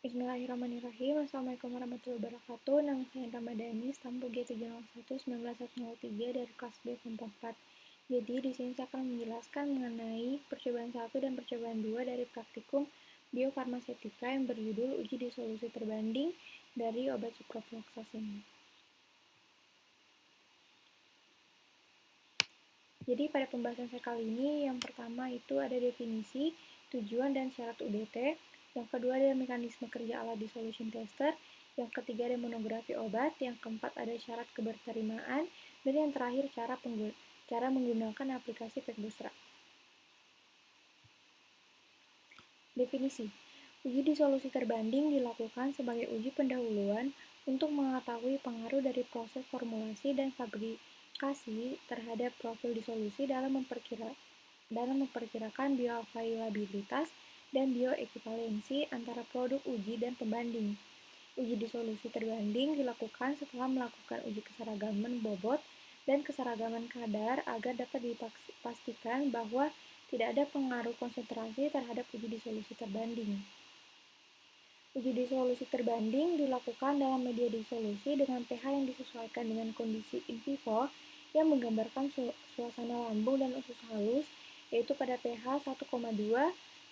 Bismillahirrahmanirrahim. Assalamualaikum warahmatullahi wabarakatuh. Nama saya Ramadhani, stampu G301-1993 dari kelas B kelompok 4. Jadi, di sini saya akan menjelaskan mengenai percobaan 1 dan percobaan 2 dari praktikum biofarmasetika yang berjudul uji disolusi terbanding dari obat ciprofloxacin. Jadi, pada pembahasan saya kali ini, yang pertama itu ada definisi, tujuan, dan syarat UDT. Yang kedua ada mekanisme kerja alat dissolution tester. Yang ketiga ada monografi obat. Yang keempat ada syarat keberterimaan. Dan yang terakhir cara menggunakan aplikasi Pekbusra. Definisi. Uji disolusi terbanding dilakukan sebagai uji pendahuluan untuk mengetahui pengaruh dari proses formulasi dan fabrikasi terhadap profil disolusi dalam memperkirakan bioavailabilitas dan bioekivalensi antara produk uji dan pembanding. Uji disolusi terbanding dilakukan setelah melakukan uji keseragaman bobot dan keseragaman kadar agar dapat dipastikan bahwa tidak ada pengaruh konsentrasi terhadap uji disolusi terbanding. Uji disolusi terbanding dilakukan dalam media disolusi dengan pH yang disesuaikan dengan kondisi in vivo yang menggambarkan suasana lambung dan usus halus, yaitu pada pH 1,2,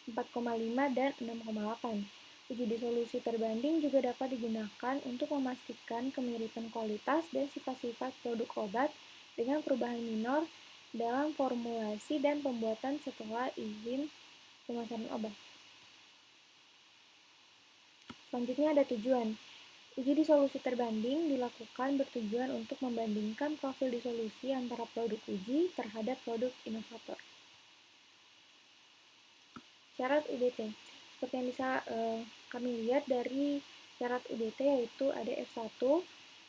4,5, dan 6,8. Uji disolusi terbanding juga dapat digunakan untuk memastikan kemiripan kualitas dan sifat-sifat produk obat dengan perubahan minor dalam formulasi dan pembuatan setelah izin pemasaran obat. Selanjutnya ada tujuan. Uji disolusi terbanding dilakukan bertujuan untuk membandingkan profil disolusi antara produk uji terhadap produk inovator. Syarat UDT. Seperti yang bisa kami lihat dari syarat UDT yaitu ada F1,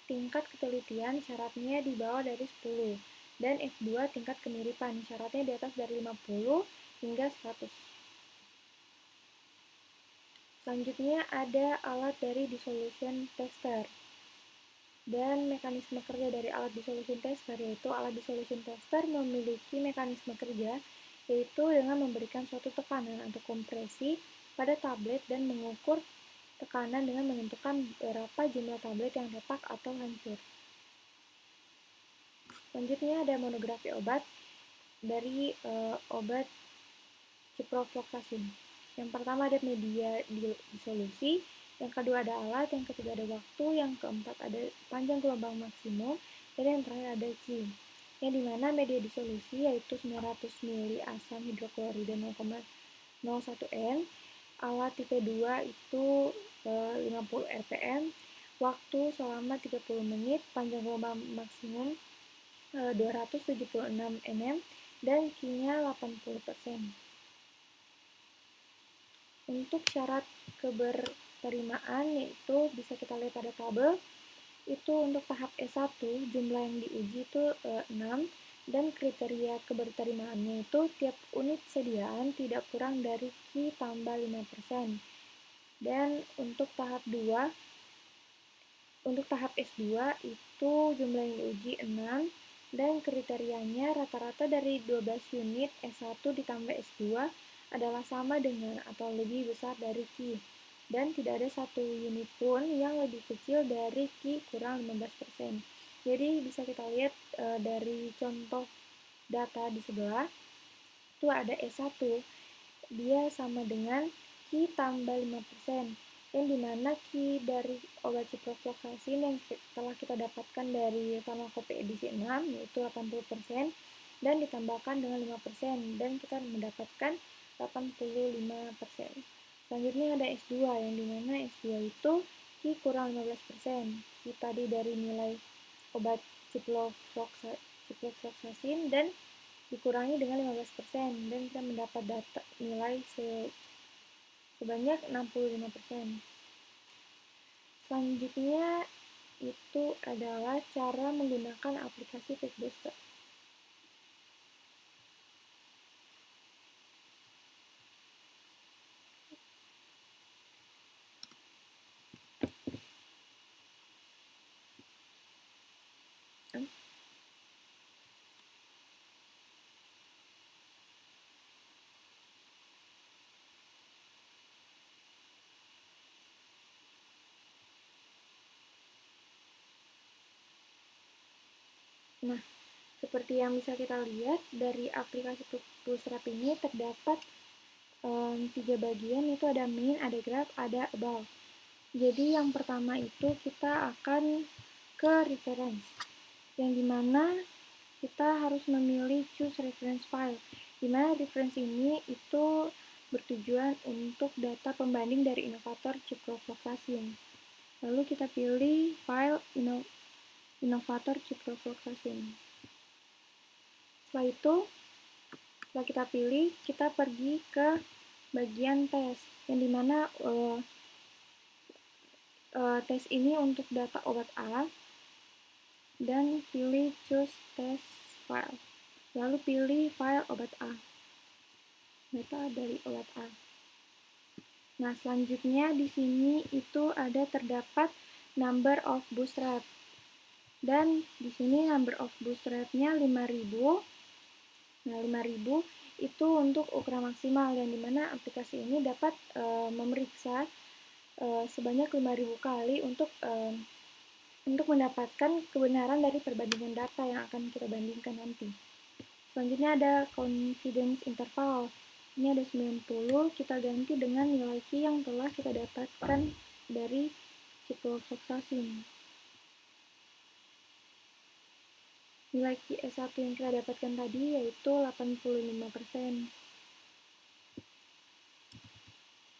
tingkat ketelitian syaratnya di bawah dari 10, dan F2 tingkat kemiripan syaratnya di atas dari 50 hingga 100. Selanjutnya ada alat dari dissolution tester. Dan mekanisme kerja dari alat dissolution tester yaitu alat dissolution tester memiliki mekanisme kerja yaitu dengan memberikan suatu tekanan atau kompresi pada tablet dan mengukur tekanan dengan menentukan berapa jumlah tablet yang retak atau hancur. Selanjutnya ada monografi obat dari obat ciprofloxacin. Yang pertama ada media disolusi, yang kedua ada alat, yang ketiga ada waktu, yang keempat ada panjang gelombang maksimum, dan yang terakhir ada Q. Yang dimana media disolusi yaitu 900 ml asam hidroklorida 0,01 N, alat tipe 2 itu 50 rpm, waktu selama 30 menit, panjang gelombang maksimum 276 nm, dan Q-nya 80%. Untuk syarat keberterimaan yaitu bisa kita lihat pada tabel, itu untuk tahap S1 jumlah yang diuji itu 6 dan kriteria keberterimaannya itu tiap unit sediaan tidak kurang dari Q tambah 5%. Dan untuk tahap S2 itu jumlah yang diuji 6 dan kriterianya rata-rata dari 12 unit S1 ditambah S2 adalah sama dengan atau lebih besar dari Q, dan tidak ada satu unit pun yang lebih kecil dari Q kurang 15%. Jadi bisa kita lihat dari contoh data di sebelah, itu ada S1, dia sama dengan Q tambah 5%, yang dimana Q dari obat ciprofloxacin yang telah kita dapatkan dari farmakope edisi 6, yaitu 80%, dan ditambahkan dengan 5%, dan kita mendapatkan 85%. Selanjutnya ada S2, yang dimana S2 itu Q kurang 15%. Q tadi dari nilai obat ciprofloxacin dan dikurangi dengan 15%, dan kita mendapat data nilai sebanyak 65%. Selanjutnya itu adalah cara menggunakan aplikasi Pekbusra. Nah, seperti yang bisa kita lihat dari aplikasi Bootstrap ini terdapat 3 bagian, itu ada main, ada graph, ada about. Jadi yang pertama itu kita akan ke reference, yang dimana kita harus memilih choose reference file, dimana reference ini itu bertujuan untuk data pembanding dari inovator ciprofloxacin. Lalu kita pilih file inovator ciprofloxacin. Setelah itu, setelah kita pilih, kita pergi ke bagian tes, yang dimana tes ini untuk data obat A, dan pilih choose test file. Lalu pilih file obat A, data dari obat A. Nah, selanjutnya di sini itu ada terdapat number of bootstrap. Dan di sini number of bootstrap-nya 5000. Nah, 5000 itu untuk ukuran maksimal, yang dimana aplikasi ini dapat memeriksa sebanyak 5000 kali untuk mendapatkan kebenaran dari perbandingan data yang akan kita bandingkan nanti. Selanjutnya ada confidence interval. Ini ada 90, kita ganti dengan nilai Q yang telah kita dapatkan dari ciprofloxacin. Nilai Q S1 yang kita dapatkan tadi yaitu 85%.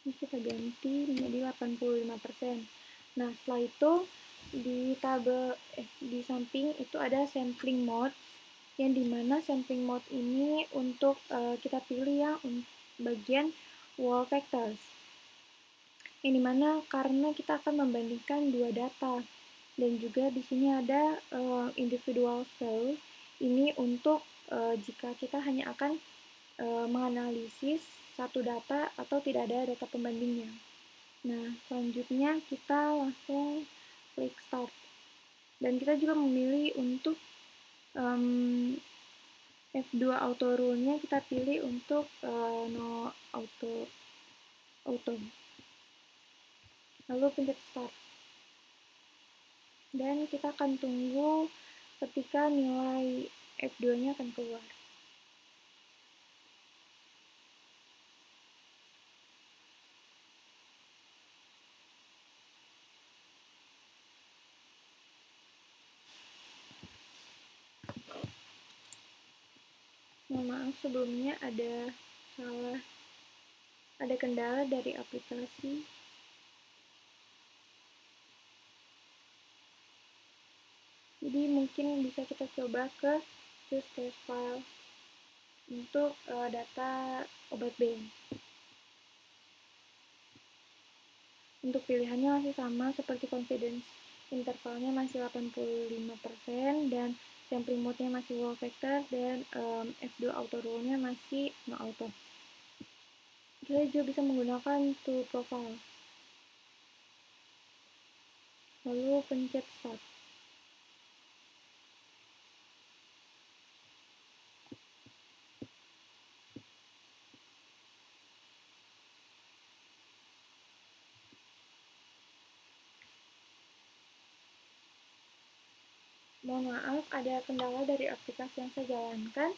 Ini kita ganti menjadi 85%. Nah, setelah itu di tabel di samping itu ada sampling mode, yang dimana sampling mode ini untuk kita pilih ya bagian wall vectors, yang dimana karena kita akan membandingkan dua data, dan juga di sini ada individual value, ini untuk jika kita hanya akan menganalisis satu data atau tidak ada data pembandingnya. Nah, selanjutnya kita langsung klik start, dan kita juga memilih untuk F2 auto rule-nya kita pilih untuk no auto. Lalu pencet start, dan kita akan tunggu ketika nilai F2-nya akan keluar. Mohon maaf sebelumnya ada kendala dari aplikasi. Jadi mungkin bisa kita coba ke choose test file untuk data obat B. Untuk pilihannya masih sama seperti confidence intervalnya masih 85%, dan sampling mode-nya masih wall vector, dan F2 auto rule-nya masih no auto. Kita juga bisa menggunakan tool profile. Lalu pencet start. Mohon maaf, ada kendala dari aplikasi yang saya jalankan.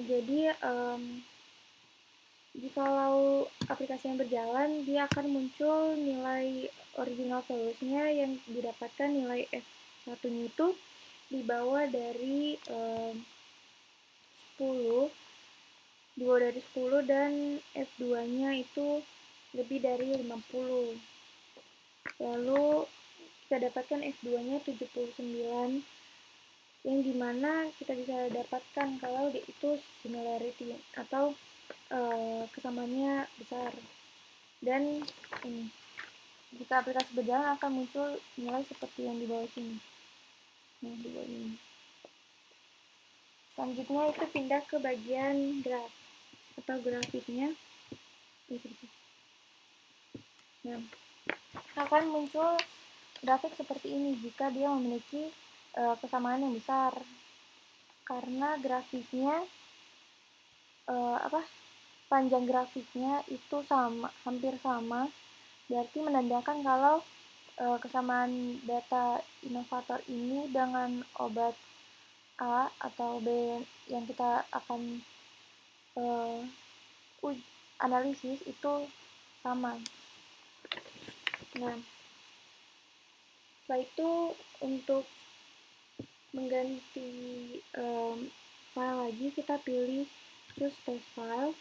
Jadi jikalau aplikasi yang berjalan, dia akan muncul nilai original values-nya yang didapatkan nilai F1-nya itu di bawah dari 10, dan F2-nya itu lebih dari 50. Lalu kita dapatkan F2-nya 79, yang dimana kita bisa dapatkan kalau itu similarity atau kesamaannya besar. Dan jika aplikasi berjalan akan muncul nilai seperti yang di bawah sini. Nah, di bawah ini. Selanjutnya itu pindah ke bagian graph atau grafiknya. Nah, akan muncul grafik seperti ini jika dia memiliki kesamaan yang besar, karena grafiknya panjang grafiknya itu hampir sama, berarti menandakan kalau kesamaan data inovator ini dengan obat A atau B yang kita akan analisis itu sama. Nah, setelah itu untuk mengganti file lagi, kita pilih choose test file,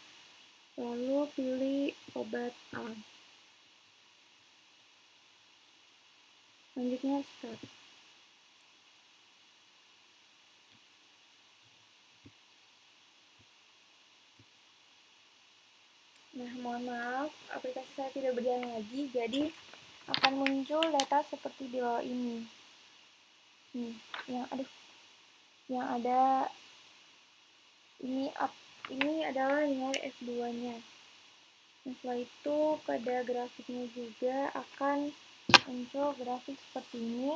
lalu pilih obat A. Selanjutnya start. Nah, mohon maaf, aplikasi saya tidak berjalan lagi, jadi akan muncul data seperti di bawah ini. Nih, yang ada ini adalah nilai F2-nya. Nah, setelah itu pada grafiknya juga akan muncul grafik seperti ini,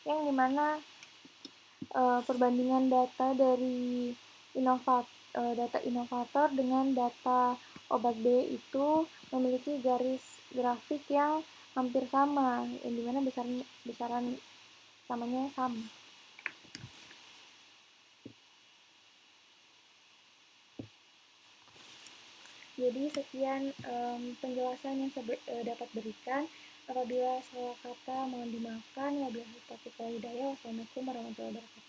yang dimana perbandingan data dari data inovator dengan data obat B itu memiliki garis grafik yang hampir sama, yang dimana besaran samanya sama. Jadi sekian penjelasan yang saya dapat berikan. Apabila salah kata mohon dimaafkan. Wabillahi taufiq wal hidayah. Wassalamualaikum warahmatullahi wabarakatuh.